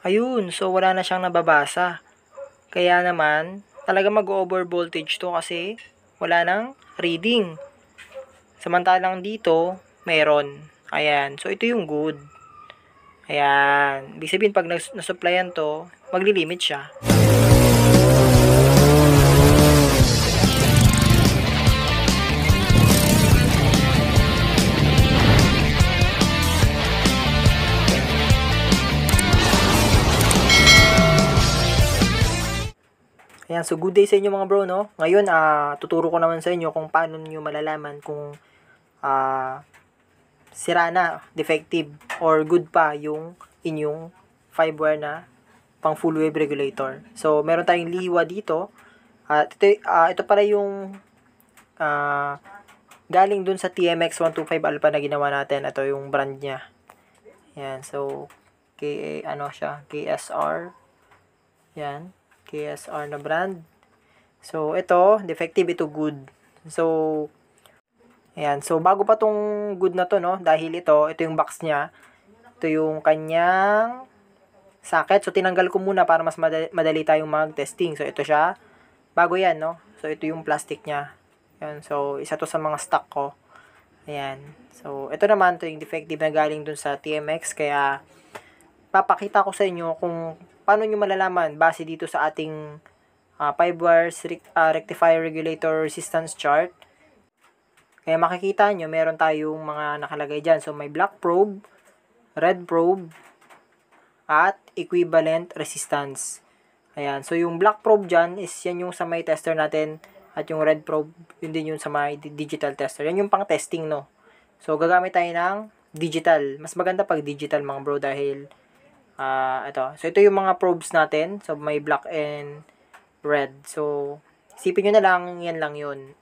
Ayun, so wala na siyang nababasa. Kaya naman, talaga mag-over voltage to kasi wala nang reading. Samantalang dito, meron. Ayan, so ito yung good. Ayan, ibig sabihin pag nasupplyan to, magli-limit siya. Ayan, so good day sa inyo mga bro, no? Ngayon, tuturo ko naman sa inyo kung paano niyo malalaman kung sira na, defective, or good pa yung inyong 5-wire na pang full wave regulator. So, meron tayong liwa dito. At ito pala yung galing dun sa TMX 125 Alpha na ginawa natin. Ito yung brand niya. Ayan, so, KSR. Yan, KSR na brand. So, ito, defective, ito good. So, ayan. So, bago pa tong good na to, no? Dahil ito yung box niya. Ito yung kanyang socket. So, tinanggal ko muna para mas madali tayong mag-testing. So, ito siya. Bago yan, no? So, ito yung plastic niya. Ayan. So, isa to sa mga stock ko. Ayan. So, ito naman, ito yung defective na galing dun sa TMX. Kaya, papakita ko sa inyo kung paano nyo malalaman base dito sa ating 5 wires rectifier regulator resistance chart. Kaya makikita nyo, meron tayong mga nakalagay dyan. So, may black probe, red probe, at equivalent resistance. Ayan. So, yung black probe dyan is yan yung sa may tester natin. At yung red probe, yun din yung sa may digital tester. Yan yung pang testing, no? So, gagamit tayo ng digital. Mas maganda pag digital mga bro dahil ito. So, ito yung mga probes natin. So, may black and red. So, isipin nyo na lang, yan lang yun.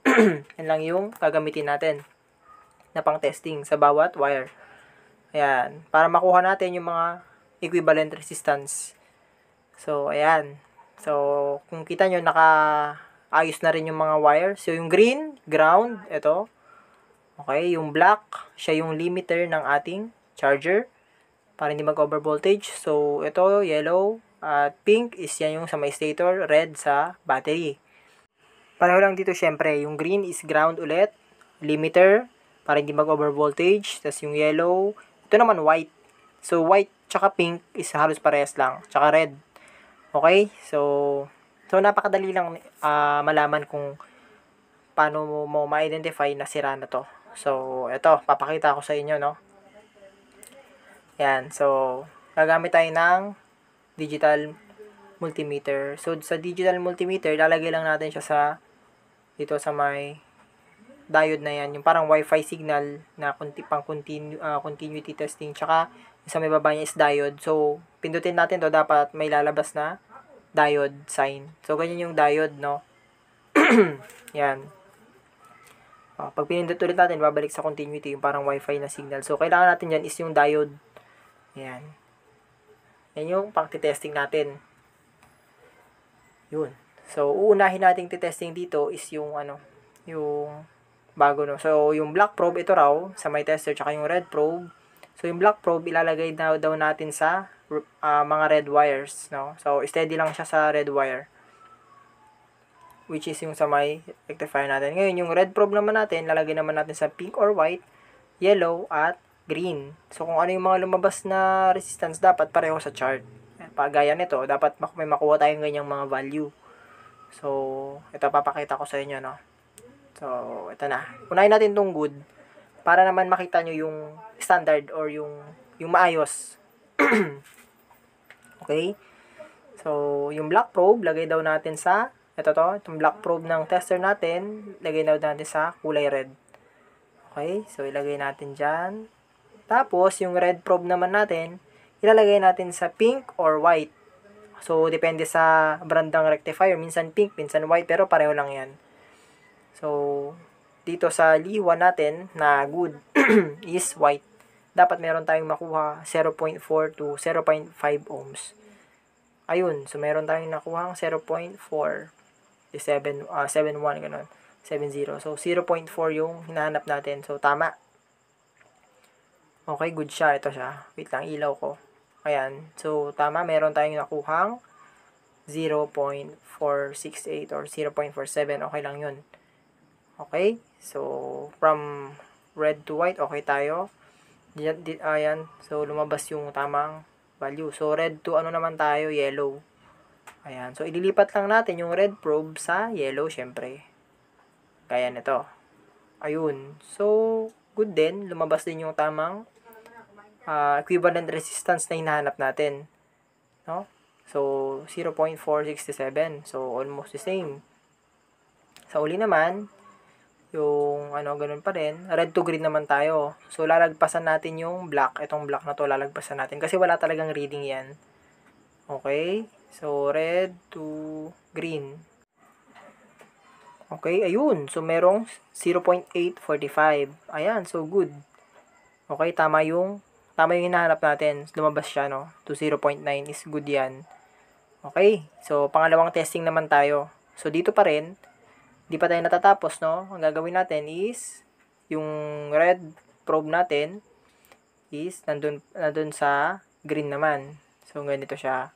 Yan lang yung gagamitin natin na pang testing sa bawat wire. Ayan. Para makuha natin yung mga equivalent resistance. So, ayan. So, kung kita nyo, naka-ayos na rin yung mga wire. So, yung green, ground, ito. Okay, yung black, siya yung limiter ng ating charger para hindi mag-over voltage. So, ito, yellow, at pink is yan yung sa may stator, red sa battery. Pareho lang dito syempre, yung green is ground ulit, limiter, para hindi mag-over voltage. Tapos yung yellow, ito naman white. So, white tsaka pink is halos parehas lang, tsaka red. Okay, so napakadali lang malaman kung paano mo ma-identify na sira na to. So, ito, papakita ko sa inyo, no? Yan, so, gagamit tayo ng digital multimeter. So, sa digital multimeter, lalagay lang natin siya sa, dito sa may diode na yan. Yung parang wifi signal na pang continuity testing. Tsaka, sa may baba niya is diode. So, pindutin natin to, dapat may lalabas na diode sign. So, ganyan yung diode, no? Yan. Pag pinindot ulit natin, babalik sa continuity, yung parang wifi na signal. So, kailangan natin yan is yung diode. Yan. Yan yung pang-testing natin. Yun. So, uunahin nating testing dito is yung yung bago, no. So, yung black probe ito raw sa may tester tsaka yung red probe. So, yung black probe ilalagay daw natin sa mga red wires, no. So, steady lang siya sa red wire. Which is yung sa may rectifier natin. Ngayon, yung red probe naman natin, lalagay naman natin sa pink or white, yellow, at green. So, kung ano yung mga lumabas na resistance, dapat pareho sa chart. Pagaya nito, dapat may makuha tayong ganyang mga value. So, ito papakita ko sa inyo, no. So, ito na. Unahin natin tong good para naman makita nyo yung standard or yung maayos. Okay? So, yung black probe, lagay daw natin sa, itong black probe ng tester natin, lagay daw natin sa kulay red. Okay? So, ilagay natin dyan. Tapos, yung red probe naman natin, ilalagay natin sa pink or white. So, depende sa brandang rectifier. Minsan pink, minsan white, pero pareho lang yan. So, dito sa liwa natin na good is white. Dapat meron tayong makuha 0.4 to 0.5 ohms. Ayun, so meron tayong nakuha 0.4, 71, ganun. 70. So, 0.4 yung hinahanap natin. So, tama. Okay, good siya. Ito siya. Wait lang, ilaw ko. Ayan. So, tama. Meron tayong nakuhang 0.468 or 0.47. Okay lang yun. Okay? So, from red to white, okay tayo. Ayan. So, lumabas yung tamang value. So, red to ano naman tayo? Yellow. Ayan. So, ililipat lang natin yung red probe sa yellow, syempre. Kaya nito. Ayun. So, good din. Lumabas din yung tamang equivalent resistance na hinahanap natin. No? So, 0.467. So, almost the same. Sa uli naman, yung ganun pa rin. Red to green naman tayo. So, lalagpasan natin yung black. Itong black na to, lalagpasan natin. Kasi wala talagang reading yan. Okay? So, red to green. Okay, ayun. So, merong 0.845. Ayan, so good. Okay, tama yung hinahanap natin. Lumabas siya, no? To 0.9 is good yan. Okay, so pangalawang testing naman tayo. So, dito pa rin, di pa tayo natatapos, no? Ang gagawin natin is, yung red probe natin is nandun sa green naman. So, ganito siya.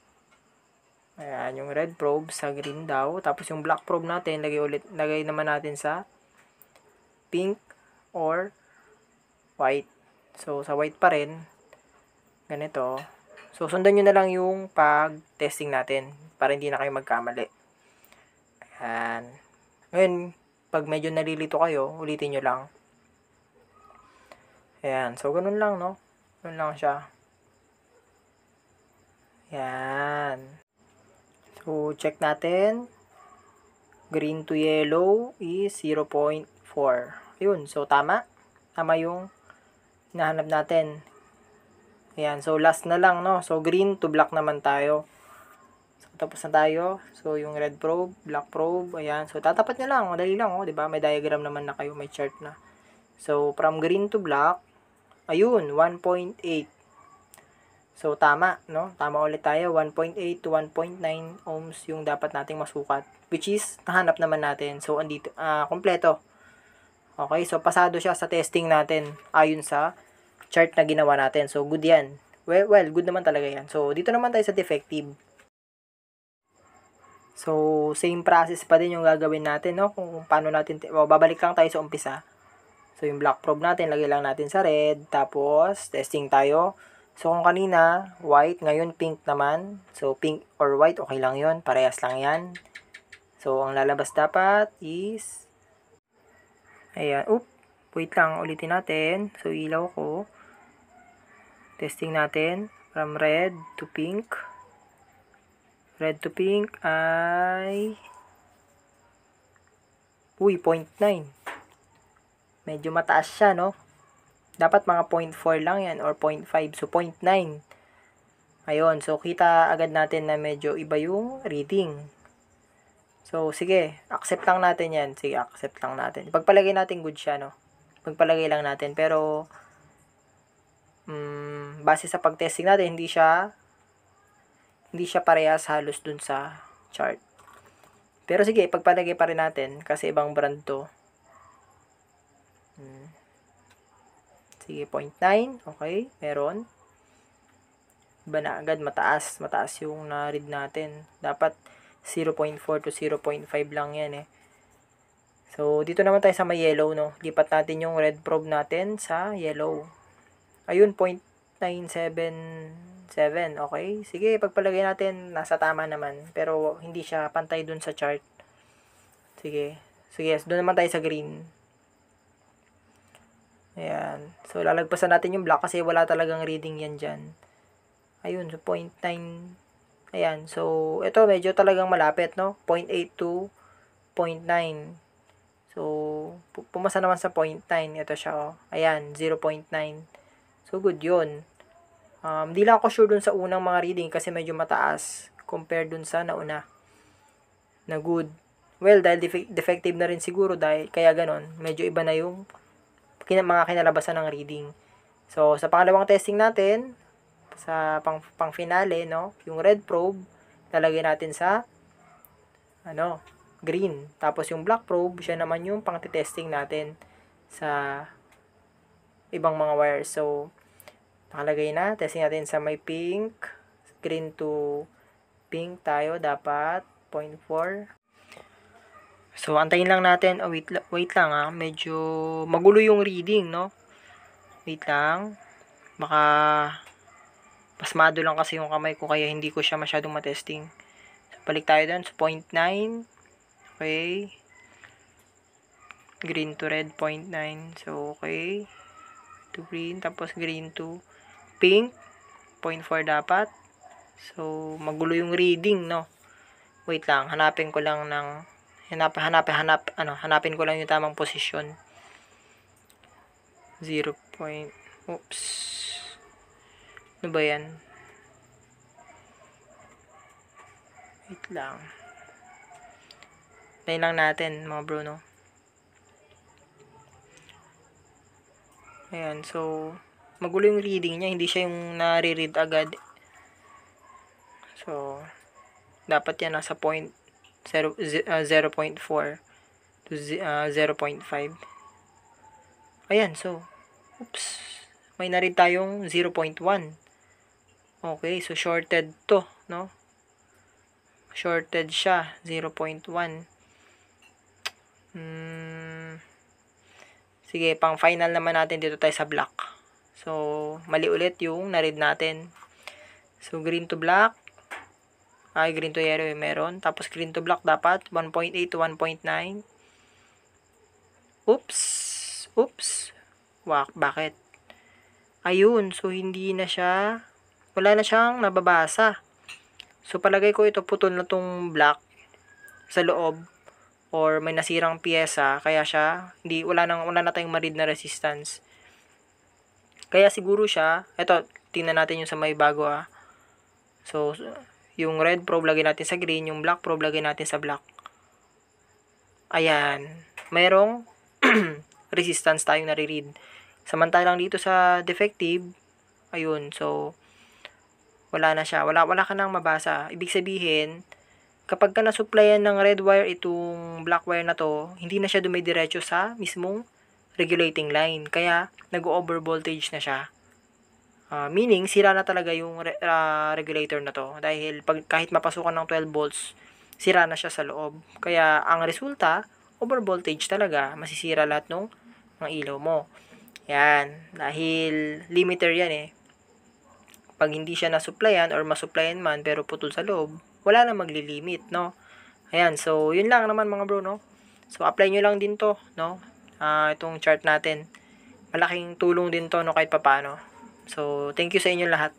Ayan, yung red probe sa green daw. Tapos yung black probe natin, lagay naman natin sa pink or white. So, sa white pa rin, ganito. So, sundan nyo na lang yung pag-testing natin para hindi na kayo magkamali. Ayan. Ngayon, pag medyo nalilito kayo, ulitin nyo lang. Ayan. So, ganun lang, no? Ganun lang siya. Ayan. So, check natin. Green to yellow is 0.4. Ayun. So, tama. Tama yung hinahanap natin. Ayan. So, last na lang, no? So, green to black naman tayo. So, tapos na tayo. So, yung red probe, black probe. Ayan. So, tatapat nyo lang. Madali lang, oh. Diba? May diagram naman na kayo. May chart na. So, from green to black, ayun, 1.8. So, tama, no? Tama ulit tayo. 1.8 to 1.9 ohms yung dapat nating masukat. Which is, nahanap naman natin. So, andito, kompleto. Okay, so, pasado siya sa testing natin ayon sa chart na ginawa natin. So, good yan. Well, good naman talaga yan. So, dito naman tayo sa defective. So, same process pa din yung gagawin natin, no? Kung paano natin, babalik lang tayo sa umpisa. So, yung black probe natin, lagay lang natin sa red. Tapos, testing tayo. So, kung kanina, white, ngayon pink naman. So, pink or white, okay lang yon, parehas lang yan. So, ang lalabas dapat is, ayan, wait lang, ulitin natin. So, ilaw ko. Testing natin, from red to pink. Red to pink ay, 0.9. Medyo mataas siya, no? Dapat mga 0.4 lang yan or 0.5. So, 0.9. Ayun. So, kita agad natin na medyo iba yung reading. So, sige. Accept lang natin yan. Sige, accept lang natin. Pagpalagay natin good siya, no? Pagpalagay lang natin. Pero, base sa pagtesting natin, hindi siya parehas halos dun sa chart. Pero sige, pagpalagay pa rin natin kasi ibang brand to. Sige, 0.9. Okay, meron. Iba na agad, mataas yung na-read natin. Dapat 0.4 to 0.5 lang yan eh. So, dito naman tayo sa may yellow, no? Lipat natin yung red probe natin sa yellow. Ayun, 0.977. Okay, sige, pagpalagay natin, nasa tama naman. Pero, hindi siya pantay dun sa chart. Sige, doon naman tayo sa green. Ayan. So, lalagpasan natin yung black kasi wala talagang reading yan dyan. Ayun, so 0.9. Ayan. So, ito medyo talagang malapit, no? 0.8 to 0.9. So, pumasa naman sa 0.9. Ito siya, oh. Ayan, 0.9. So, good yun. Di lang ako sure dun sa unang mga reading kasi medyo mataas compared dun sa nauna na good. Well, dahil defective na rin siguro dahil kaya ganon. Medyo iba na yung mga kinalabasan ng reading. So, sa pangalawang testing natin, sa pang finale, no, yung red probe, lalagay natin sa, green. Tapos yung black probe, siya naman yung pang-testing natin sa ibang mga wires. So, Nakalagay na. Testing natin sa may pink. Green to pink tayo. Dapat 0.4. So, antayin lang natin. Oh, wait lang ha. Medyo magulo yung reading, no? Wait lang. Baka pasmado lang kasi yung kamay ko kaya hindi ko siya masyadong matesting. So, balik tayo doon. So, 0.9. Okay. Green to red, 0.9. So, okay. To green. Tapos, green to pink. 0.4 dapat. So, magulo yung reading, no? Wait lang. Hanapin ko lang ng hanapin ko lang yung tamang posisyon. 0. Oops. Ano ba yan? Wait lang. Tayo lang natin, mga bro, no? Ayan, so, magulo yung reading niya. Hindi siya yung nare-read agad. So, dapat yan nasa 0.4 to 0.5. Ayan, so, oops. May na-read tayong 0.1. Okay, so shorted to, no? Shorted siya, 0.1. Sige, pang final naman natin dito tayo sa black. So, mali ulit yung na-read natin. So, green to black. Green to yellow meron. Tapos, green to black dapat 1.8 to 1.9. Oops. Bakit? Ayun, so hindi na siya, wala na siyang nababasa. So, palagay ko ito putol na tong black sa loob or may nasirang piyesa kaya siya wala na tayong ma-read na resistance. Kaya siguro siya, ito tingnan natin yung sa may bago So, yung red probe lagay natin sa green, yung black probe lagay natin sa black. Ayan, mayroong resistance tayong nare-read. Samantalang dito sa defective, ayun, so wala na siya. Wala ka nang mabasa. Ibig sabihin, kapag ka na-supplyan ng red wire itong black wire na to, hindi na siya dumidiretso sa mismong regulating line. Kaya, nag-over voltage na siya. Meaning, sira na talaga yung regulator na to. Dahil kahit mapasukan ng 12 volts, sira na siya sa loob. Kaya, ang resulta, over voltage talaga. Masisira lahat ng ilaw mo. Yan. Dahil limiter yan Pag hindi siya nasupplyan or masupplyan man pero putol sa loob, wala na maglilimit, no? Ayan, so yun lang naman mga bro, no? So apply nyo lang din to, no? Itong chart natin. Malaking tulong din to, no, kahit papaano. So thank you sa inyo lahat.